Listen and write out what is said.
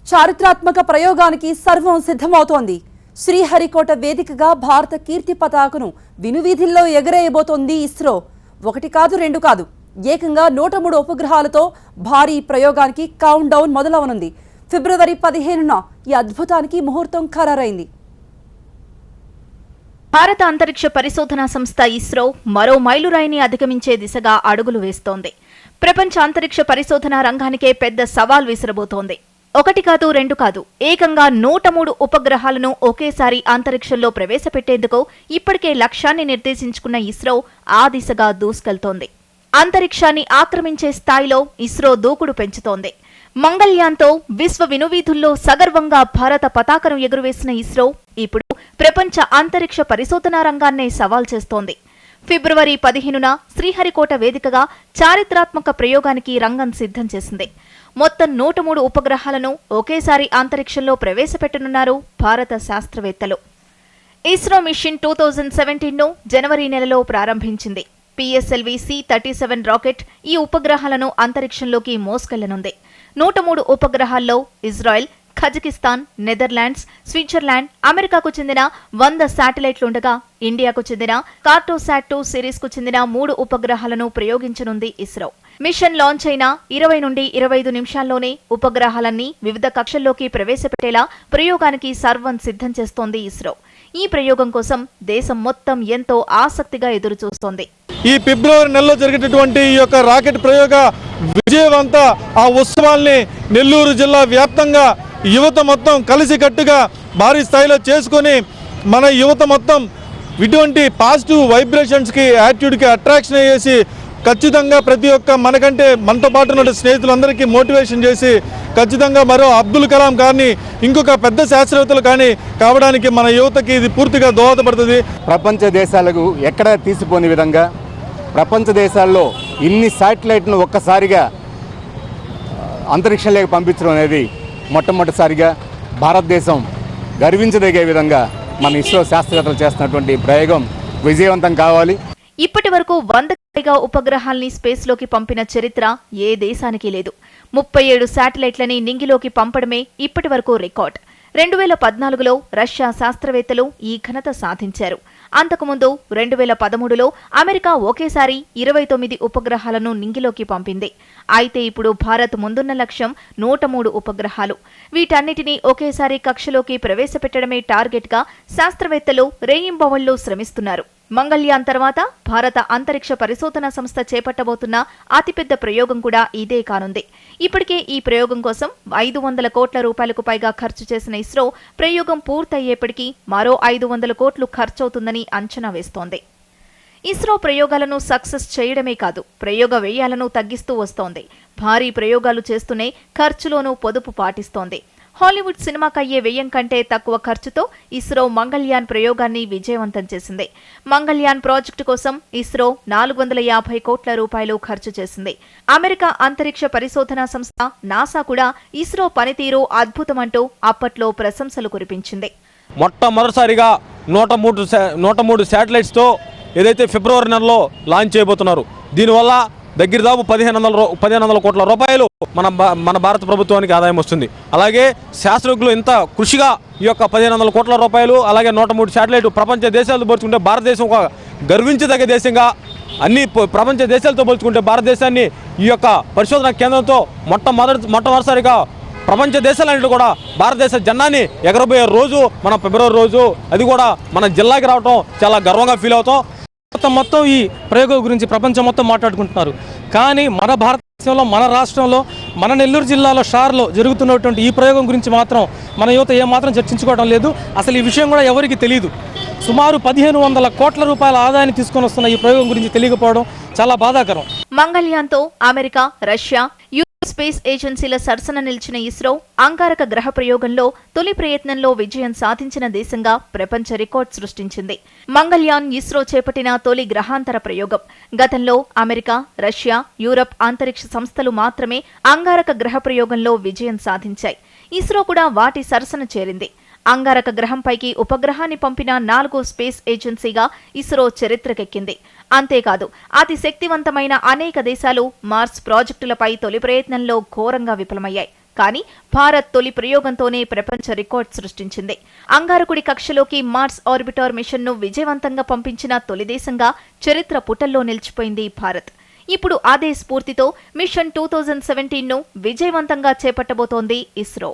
చారిత్రాత్మక ప్రయోగానికి సర్వం సిద్ధమవుతోంది. శ్రీహరికోట వేదికగా భారత కీర్తి పతాకను వినువీధిల్లో ఎగరేయబోతోంది ఇస్రో. ఒకటి కాదు రెండు కాదు, ఏకంగా 103 ఉపగ్రహాలతో భారీ ప్రయోగానికి కౌంట్ డౌన్ మొదలవనుంది. ఫిబ్రవరి 15న ఈ అద్భుతానికి ముహూర్తం ఖరారైంది. భారత అంతరిక్ష పరిశోధనా సంస్థ ఇస్రో మరో మైలురాయిని అధిగమించే దిశగా అడుగులు వేస్తోంది. ప్రపంచ అంతరిక్ష పరిశోధనా రంగానికే పెద్ద సవాల్ విసిరబోతోంది. ఒకటి కాదు రెండు కాదు, ఏకంగా 103 ఉపగ్రహాలను ఒకేసారి అంతరిక్షంలో ప్రవేశపెట్టేందుకు ఇప్పటికే లక్ష్యాన్ని నిర్దేశించుకున్న ఇస్రో ఆ దిశగా దూసుకెళ్తోంది. అంతరిక్షాన్ని ఆక్రమించే స్థాయిలో ఇస్రో దూకుడు పెంచుతోంది. మంగళ్యాన్తో విశ్వ వినువీధుల్లో సగర్వంగా భారత పతాకను ఎగురవేసిన ఇస్రో ఇప్పుడు ప్రపంచ అంతరిక్ష పరిశోధనా రంగాన్నే సవాల్ చేస్తోంది. ఫిబ్రవరి 15న శ్రీహరికోట వేదికగా చారిత్రాత్మక ప్రయోగానికి రంగం సిద్ధం చేసింది. మొత్తం 103 ఉపగ్రహాలను ఒకేసారి అంతరిక్షంలో ప్రవేశపెట్టనున్నారు భారత శాస్త్రవేత్తలు. ఇస్రో మిషన్ 2017ను జనవరి నెలలో ప్రారంభించింది. PSLV C-37 రాకెట్ ఈ ఉపగ్రహాలను అంతరిక్షంలోకి మోసుకెళ్లనుంది. 103 ఉపగ్రహాల్లో ఇజ్రాయెల్, కజకిస్తాన్, నెదర్లాండ్స్, స్విట్జర్లాండ్, అమెరికాకు చెందిన 100 శాటిలైట్లుండగా ఇండియాకు చెందిన కార్టోసాట్ 2 సిరీస్ కు చెందిన 3 ఉపగ్రహాలను ప్రయోగించనుంది ఇస్రో. మిషన్ లాంచ్ అయిన 20 నుండి 25 నిమిషాల్లోనే ఉపగ్రహాలన్నీ వివిధ కక్షల్లోకి ప్రవేశపెట్టేలా ప్రయోగానికి సర్వం సిద్ధం చేస్తోంది ఇస్రో. ఈ ప్రయోగం కోసం దేశం మొత్తం ఎంతో ఆసక్తిగా ఎదురుచూస్తోంది. ఈ ఫిబ్రవరి నెలలో జరిగేటటువంటి ఈ యొక్క రాకెట్ ప్రయోగ విజయవంత ఆ ఉత్సవాల్ని నెల్లూరు జిల్లా వ్యాప్తంగా యువత మొత్తం కలిసికట్టుగా భారీ స్థాయిలో చేసుకొని మన యువత మొత్తం ఇటువంటి పాజిటివ్ వైబ్రేషన్స్కి యాటిట్యూడ్కి అట్రాక్షన్ అయ్యేసి ఖచ్చితంగా ప్రతి ఒక్క మనతో పాటు ఉన్న స్నేహితులందరికీ మోటివేషన్ చేసి ఖచ్చితంగా మరో అబ్దుల్ కలాం కానీ ఇంకొక పెద్ద శాస్త్రవేత్తలు కానీ కావడానికి మన యువతకి ఇది పూర్తిగా దోహదపడుతుంది. ప్రపంచ దేశాలకు ఎక్కడ తీసిపోని విధంగా ప్రపంచ దేశాల్లో ఇన్ని శాటిలైట్ను ఒక్కసారిగా అంతరిక్షంలోకి పంపించడం అనేది మొట్టమొదటిసారిగా భారతదేశం గర్వించదగే విధంగా మన ఇస్రో శాస్త్రవేత్తలు చేస్తున్నటువంటి ప్రయోగం విజయవంతం కావాలి. ఇప్పటి వరకు 100కు పైగా ఉపగ్రహాల్ని స్పేస్లోకి పంపిన చరిత్ర ఏ దేశానికి లేదు. 37 శాటిలైట్లని నింగిలోకి పంపడమే ఇప్పటి వరకు రికార్డ్. 2014లో రష్యా శాస్త్రవేత్తలు ఈ ఘనత సాధించారు. అంతకుముందు 2013లో అమెరికా ఒకేసారి 29 ఉపగ్రహాలను నింగిలోకి పంపింది. అయితే ఇప్పుడు భారత్ ముందున్న లక్ష్యం 103 ఉపగ్రహాలు. వీటన్నిటినీ ఒకేసారి కక్షలోకి ప్రవేశపెట్టడమే టార్గెట్గా శాస్త్రవేత్తలు రేయింబవళ్లు శ్రమిస్తున్నారు. మంగళ్యాన్ తర్వాత భారత అంతరిక్ష పరిశోధనా సంస్థ చేపట్టబోతున్న అతిపెద్ద ప్రయోగం కూడా ఇదే కానుంది. ఇప్పటికే ఈ ప్రయోగం కోసం 500 కోట్ల రూపాయలకు పైగా ఖర్చు చేసిన ఇస్రో ప్రయోగం పూర్తయ్యేప్పటికీ మరో 500 కోట్లు ఖర్చవుతుందని అంచనా వేస్తోంది. ఇస్రో ప్రయోగాలను సక్సెస్ చేయడమే కాదు, ప్రయోగ వ్యయాలను తగ్గిస్తూ వస్తోంది. భారీ ప్రయోగాలు చేస్తూనే ఖర్చులోనూ పొదుపు పాటిస్తోంది. హాలీవుడ్ సినిమాకయ్యే వ్యయం కంటే తక్కువ ఖర్చుతో ఇస్రో మంగళ్యాన్ ప్రయోగాన్ని విజయవంతం చేసింది. మంగళ్యాన్ ప్రాజెక్టు కోసం ఇస్రో 450 కోట్ల రూపాయలు ఖర్చు చేసింది. అమెరికా అంతరిక్ష పరిశోధనా సంస్థ నాసా కూడా ఇస్రో పనితీరు అద్భుతమంటూ అప్పట్లో ప్రశంసలు కురిపించింది. మొట్టమొదటిసారిగా 103 శాటిలైట్స్తో ఏదైతే ఫిబ్రవరి నెలలో లాంచ్ చేయబోతున్నారు. దీనివల్ల దగ్గర దాపు 1500 కోట్ల రూపాయలు మన భారత ప్రభుత్వానికి ఆదాయం వస్తుంది. అలాగే శాస్త్రజ్ఞులు ఇంత కృషిగా ఈ యొక్క 1500 కోట్ల రూపాయలు అలాగే 103 శాటిలైట్ ప్రపంచ దేశాలతో పోల్చుకుంటే భారతదేశం ఒక గర్వించదగ్గ దేశంగా అన్ని ప్రపంచ దేశాలతో పోల్చుకుంటే భారతదేశాన్ని ఈ యొక్క పరిశోధన కేంద్రంతో మొట్టమొదటిసారిగా ప్రపంచ దేశాలన్నింటిలో కూడా భారతదేశ జెండాని ఎగరబోయే రోజు మన ఫిబ్రవరి రోజు. అది కూడా మన జిల్లాకి రావడం చాలా గర్వంగా ఫీల్ అవుతాం. మొత్తం ఈ ప్రయోగం గురించి ప్రపంచం మొత్తం మాట్లాడుకుంటున్నారు. కానీ మన భారతదేశంలో, మన రాష్ట్రంలో, మన నెల్లూరు జిల్లాలో షార్లో జరుగుతున్నటువంటి ఈ ప్రయోగం గురించి మాత్రం మన యువత ఏమాత్రం చర్చించుకోవడం లేదు. అసలు ఈ విషయం కూడా ఎవరికి తెలియదు. సుమారు 1500 కోట్ల రూపాయల ఆదాయాన్ని తీసుకొని వస్తున్న ఈ ప్రయోగం గురించి తెలియకపోవడం చాలా బాధాకరం. మంగళ్యాన్తో అమెరికా, రష్యా, స్పేస్ ఏజెన్సీల సరసన నిలిచిన ఇస్రో అంగారక గ్రహ ప్రయోగంలో తొలి ప్రయత్నంలో విజయం సాధించిన దేశంగా ప్రపంచ రికార్డు సృష్టించింది. మంగళ్యాన్ ఇస్రో చేపట్టిన తొలి గ్రహాంతర ప్రయోగం. గతంలో అమెరికా, రష్యా, యూరప్ అంతరిక్ష సంస్థలు మాత్రమే అంగారక గ్రహ ప్రయోగంలో విజయం సాధించాయి. ఇస్రో కూడా వాటి సరసన చేరింది. అంగారక గ్రహంపైకి ఉపగ్రహాన్ని పంపిన 4వ స్పేస్ ఏజెన్సీగా ఇస్రో చరిత్రకెక్కింది. అంతేకాదు అతి శక్తివంతమైన అనేక దేశాలు మార్స్ ప్రాజెక్టులపై తొలి ప్రయత్నంలో ఘోరంగా విఫలమయ్యాయి. కానీ భారత్ తొలి ప్రయోగంతోనే ప్రపంచ రికార్డ్ సృష్టించింది. అంగారకుడి కక్షలోకి మార్స్ ఆర్బిటర్ మిషన్ను విజయవంతంగా పంపించిన తొలి దేశంగా చరిత్ర పుటల్లో నిలిచిపోయింది భారత్. ఇప్పుడు అదే స్ఫూర్తితో మిషన్ 2017ను విజయవంతంగా చేపట్టబోతోంది ఇస్రో.